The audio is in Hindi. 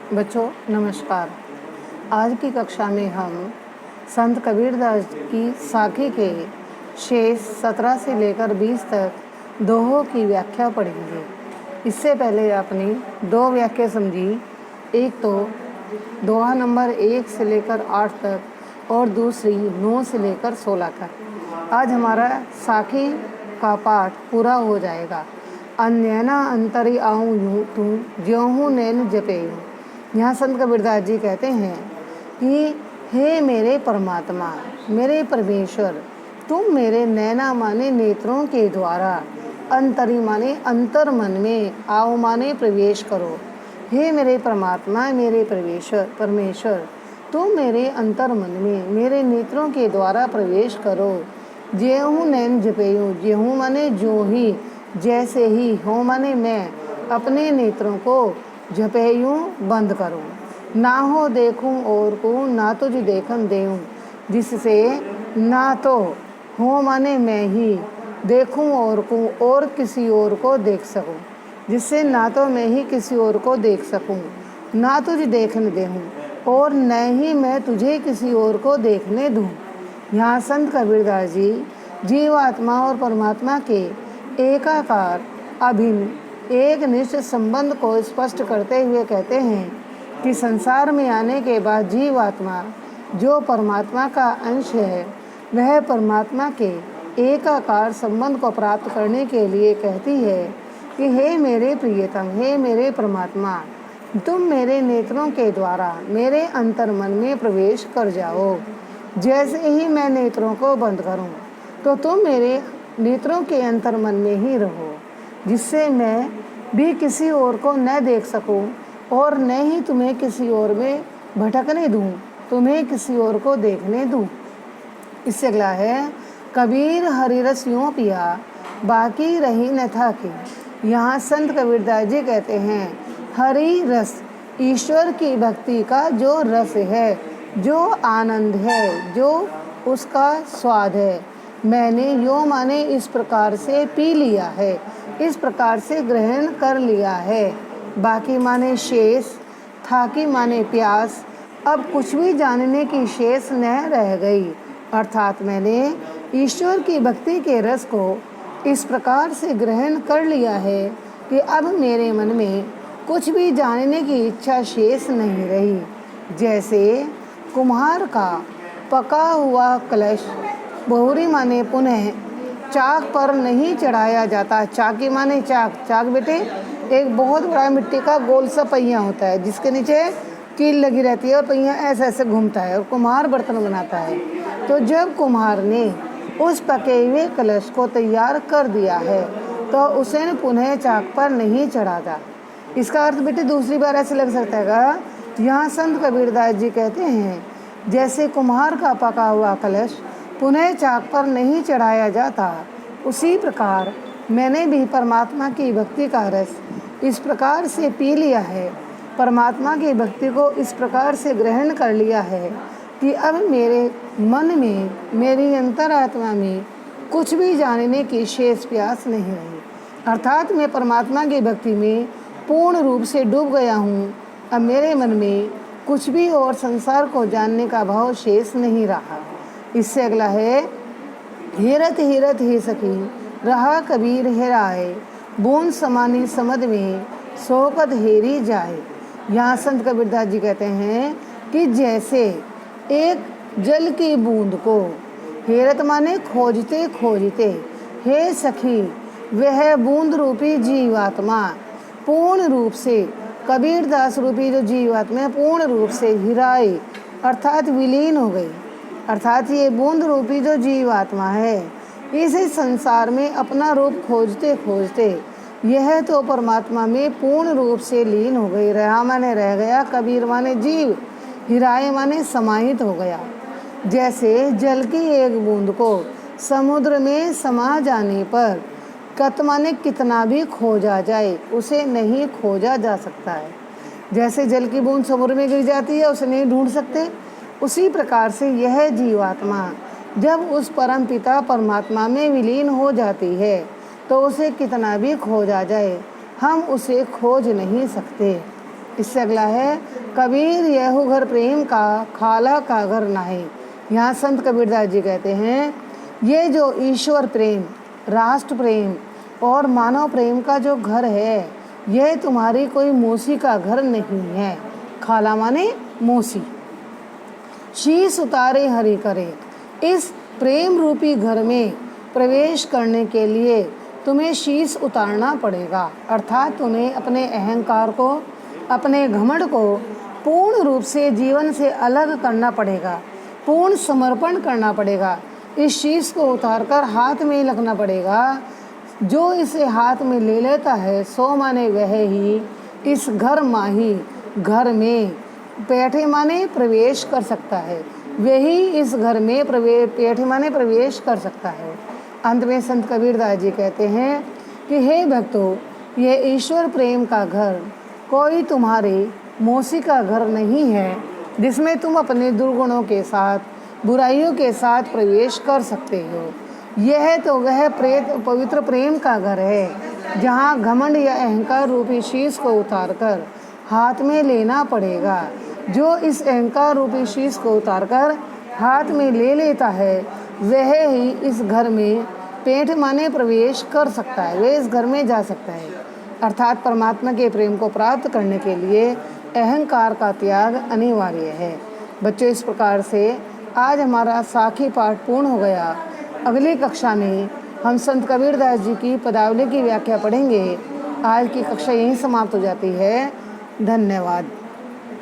बच्चों नमस्कार। आज की कक्षा में हम संत कबीरदास की साखी के शेष 17 से लेकर 20 तक दोहों की व्याख्या पढ़ेंगे। इससे पहले आपने दो व्याख्या समझी। एक तो दोहा नंबर 1 से लेकर 8 तक और दूसरी 9 से लेकर 16 तक। आज हमारा साखी का पाठ पूरा हो जाएगा। अन्यना अंतरी आऊँ यूँ तू ज्यों नैन जपेयूँ। यहाँ संत कबीरदास जी कहते हैं कि हे मेरे परमात्मा, मेरे परमेश्वर, तुम मेरे नैना माने नेत्रों के द्वारा, अंतरी माने अंतर मन में, आओ माने प्रवेश करो। हे मेरे परमात्मा, मेरे परमेश्वर, तुम मेरे अंतर मन में, मेरे नेत्रों के द्वारा प्रवेश करो। ज्यों नैन जपेयूँ, ज्यों माने जो ही, जैसे ही, हो माने मैं, अपने नेत्रों को झपेयूँ बंद करूँ। ना हो देखूँ और को, ना तुझ देखन देऊँ, जिससे ना तो हो माने मैं ही देखूँ और को और किसी और को देख सकूँ, जिससे ना तो मैं ही किसी और को देख सकूँ, ना तुझ देखने देऊँ और न ही मैं तुझे किसी और को देखने दूँ। यहाँ संत कबीरदास जी जीवात्मा और परमात्मा के एकाकार अभिन्न एक निष्ठ संबंध को स्पष्ट करते हुए कहते हैं कि संसार में आने के बाद जीवात्मा जो परमात्मा का अंश है, वह परमात्मा के एकाकार संबंध को प्राप्त करने के लिए कहती है कि हे मेरे प्रियतम, हे मेरे परमात्मा, तुम मेरे नेत्रों के द्वारा मेरे अंतर मन में प्रवेश कर जाओ। जैसे ही मैं नेत्रों को बंद करूं, तो तुम मेरे नेत्रों के अंतर मन में ही रहो, जिससे मैं भी किसी और को न देख सकूं और न ही तुम्हें किसी और में भटकने दूं, तुम्हें किसी और को देखने दूं। इससे अगला है, कबीर हरिरस यूँ पिया, बाकी रही न था की। यहाँ संत कबीरदास जी कहते हैं हरि रस ईश्वर की भक्ति का जो रस है, जो आनंद है, जो उसका स्वाद है, मैंने यो माने इस प्रकार से पी लिया है, इस प्रकार से ग्रहण कर लिया है। बाकी माने शेष, था की माने प्यास, अब कुछ भी जानने की शेष न रह गई। अर्थात मैंने ईश्वर की भक्ति के रस को इस प्रकार से ग्रहण कर लिया है कि अब मेरे मन में कुछ भी जानने की इच्छा शेष नहीं रही। जैसे कुम्हार का पका हुआ कलश बहुरी माने पुनः चाक पर नहीं चढ़ाया जाता। चाकी माने चाक, चाक बेटे एक बहुत बड़ा मिट्टी का गोल सा पहिया होता है जिसके नीचे कील लगी रहती है और पहिया ऐसे ऐसे घूमता है और कुम्हार बर्तन बनाता है। तो जब कुम्हार ने उस पके हुए कलश को तैयार कर दिया है तो उसे पुनः चाक पर नहीं चढ़ाता। इसका अर्थ बेटे दूसरी बार ऐसे लग सकता है। यहाँ संत कबीरदास जी कहते हैं जैसे कुम्हार का पका हुआ कलश पुनः चाक पर नहीं चढ़ाया जाता, उसी प्रकार मैंने भी परमात्मा की भक्ति का रस इस प्रकार से पी लिया है, परमात्मा की भक्ति को इस प्रकार से ग्रहण कर लिया है कि अब मेरे मन में, मेरी अंतरात्मा में कुछ भी जानने की शेष प्यास नहीं रही। अर्थात मैं परमात्मा की भक्ति में पूर्ण रूप से डूब गया हूँ। अब मेरे मन में कुछ भी और संसार को जानने का भाव शेष नहीं रहा। इससे अगला है, हेरत हेरत हे सखी, रहा कबीर हेराए, बूंद समानी समद में, सोकत हेरी जाए। यहाँ संत कबीरदास जी कहते हैं कि जैसे एक जल की बूंद को, हेरत माने खोजते खोजते, हे सखी, वह बूंद रूपी जीवात्मा पूर्ण रूप से, कबीरदास रूपी जो जीवात्मा पूर्ण रूप से हिराए अर्थात विलीन हो गई। अर्थात ये बूंद रूपी जो जीवात्मा है, इस संसार में अपना रूप खोजते खोजते यह तो परमात्मा में पूर्ण रूप से लीन हो गई। रहा माने रह गया, कबीर माने जीव, हिराए माने समाहित हो गया। जैसे जल की एक बूंद को समुद्र में समा जाने पर कत माने कितना भी खोजा जाए, उसे नहीं खोजा जा सकता है। जैसे जल की बूंद समुद्र में गिर जाती है, उसे नहीं ढूंढ सकते, उसी प्रकार से यह जीवात्मा जब उस परम पिता परमात्मा में विलीन हो जाती है तो उसे कितना भी खोजा जाए, हम उसे खोज नहीं सकते। इससे अगला है, कबीर यह घर प्रेम का, खाला का घर नाहीं। यहाँ संत कबीरदास जी कहते हैं, ये जो ईश्वर प्रेम, राष्ट्र प्रेम और मानव प्रेम का जो घर है, यह तुम्हारी कोई मौसी का घर नहीं है। खाला माने मौसी। शीश उतारे हरि करे। इस प्रेम रूपी घर में प्रवेश करने के लिए तुम्हें शीश उतारना पड़ेगा, अर्थात तुम्हें अपने अहंकार को, अपने घमंड को पूर्ण रूप से जीवन से अलग करना पड़ेगा, पूर्ण समर्पण करना पड़ेगा। इस शीश को उतारकर हाथ में लगना पड़ेगा। जो इसे हाथ में ले लेता है, सो माने वह ही इस घर माही, घर में बैठे माने प्रवेश कर सकता है, वही इस घर में बैठे माने प्रवेश कर सकता है। अंत में संत कबीरदास जी कहते हैं कि हे भक्तों, ये ईश्वर प्रेम का घर कोई तुम्हारे मौसी का घर नहीं है, जिसमें तुम अपने दुर्गुणों के साथ, बुराइयों के साथ प्रवेश कर सकते हो। यह तो वह पवित्र प्रेम का घर है, जहाँ घमंड या अहंकार रूपी शीश को उतारकर हाथ में लेना पड़ेगा। जो इस अहंकार रूपी शीश को उतारकर हाथ में ले लेता है, वह ही इस घर में पेट माने प्रवेश कर सकता है, वह इस घर में जा सकता है। अर्थात परमात्मा के प्रेम को प्राप्त करने के लिए अहंकार का त्याग अनिवार्य है। बच्चों, इस प्रकार से आज हमारा साखी पाठ पूर्ण हो गया। अगली कक्षा में हम संत कबीरदास जी की पदावली की व्याख्या पढ़ेंगे। आज की कक्षा यहीं समाप्त हो जाती है। धन्यवाद।